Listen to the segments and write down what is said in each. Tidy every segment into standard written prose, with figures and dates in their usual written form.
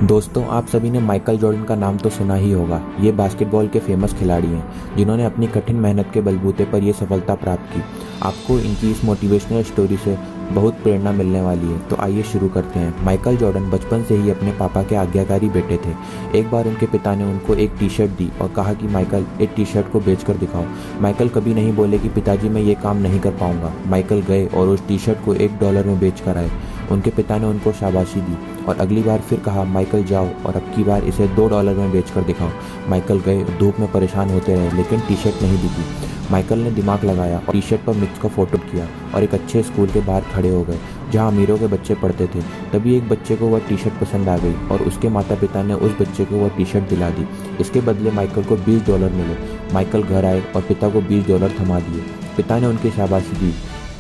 दोस्तों, आप सभी ने माइकल जॉर्डन का नाम तो सुना ही होगा। ये बास्केटबॉल के फेमस खिलाड़ी हैं जिन्होंने अपनी कठिन मेहनत के बलबूते पर ये सफलता प्राप्त की। आपको इनकी इस मोटिवेशनल स्टोरी से बहुत प्रेरणा मिलने वाली है। तो आइए शुरू करते हैं। माइकल जॉर्डन बचपन से ही अपने पापा के आज्ञाकारी बेटे थे। एक बार उनके पिता ने उनको एक टी शर्ट दी और कहा कि माइकल, एक टी शर्ट को बेच कर दिखाओ। माइकल कभी नहीं बोले कि पिताजी मैं ये काम नहीं कर पाऊंगा। माइकल गए और उस टी शर्ट को $1 में बेच कर आए। उनके पिता ने उनको शाबाशी दी और अगली बार फिर कहा, माइकल जाओ और अब की बार इसे $2 में बेच कर दिखाओ। माइकल गए, धूप में परेशान होते रहे लेकिन टी शर्ट नहीं दिखी। माइकल ने दिमाग लगाया और टी शर्ट पर मिक्स का फोटो किया और एक अच्छे स्कूल के बाहर खड़े हो गए जहां अमीरों के बच्चे पढ़ते थे। तभी एक बच्चे को वह टी शर्ट पसंद आ गई और उसके माता पिता ने उस बच्चे को वह टी शर्ट दिला दी। इसके बदले माइकल को $20 मिले। माइकल घर आए और पिता को $20 थमा दिए। पिता ने उनकी शाबाशी दी।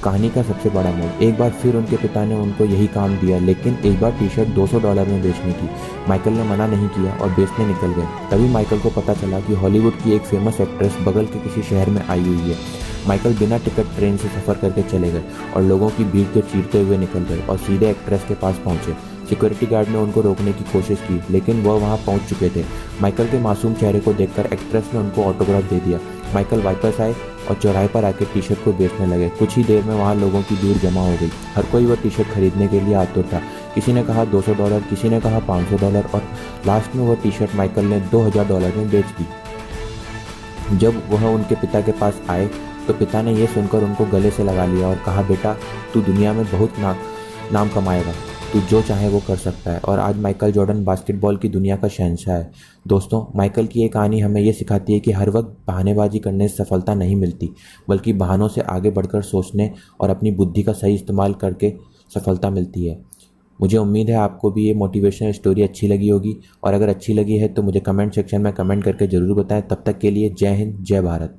कहानी का सबसे बड़ा मोड़, एक बार फिर उनके पिता ने उनको यही काम दिया लेकिन इस बार टी शर्ट $200 में बेचनी थी। माइकल ने मना नहीं किया और बेचने निकल गए। तभी माइकल को पता चला कि हॉलीवुड की एक फेमस एक्ट्रेस बगल के किसी शहर में आई हुई है। माइकल बिना टिकट ट्रेन से सफ़र करके चले गए और लोगों की भीड़ को चीरते हुए निकल गए और सीधे एक्ट्रेस के पास पहुंचे। सिक्योरिटी गार्ड ने उनको रोकने की कोशिश की लेकिन वह वहां पहुंच चुके थे। माइकल के मासूम चेहरे को देखकर एक्ट्रेस ने उनको ऑटोग्राफ दे दिया। माइकल वापस आए और चौराहे पर आकर टी शर्ट को बेचने लगे। कुछ ही देर में वहां लोगों की भीड़ जमा हो गई। हर कोई वह टी शर्ट खरीदने के लिए आतुर था। किसी ने कहा $200, किसी ने कहा $500 और लास्ट में वह टी शर्ट माइकल ने $2000 में बेच दी। जब वह उनके पिता के पास आए तो पिता ने यह सुनकर उनको गले से लगा लिया और कहा, बेटा, तू दुनिया में बहुत नाम कमाएगा। तू जो चाहे वो कर सकता है। और आज माइकल जॉर्डन बास्केटबॉल की दुनिया का शहंशाह है। दोस्तों, माइकल की ये कहानी हमें ये सिखाती है कि हर वक्त बहानेबाजी करने से सफलता नहीं मिलती, बल्कि बहानों से आगे बढ़कर सोचने और अपनी बुद्धि का सही इस्तेमाल करके सफलता मिलती है। मुझे उम्मीद है आपको भी ये मोटिवेशनल स्टोरी अच्छी लगी होगी और अगर अच्छी लगी है तो मुझे कमेंट सेक्शन में कमेंट करके ज़रूर बताएं। तब तक के लिए जय हिंद, जय भारत।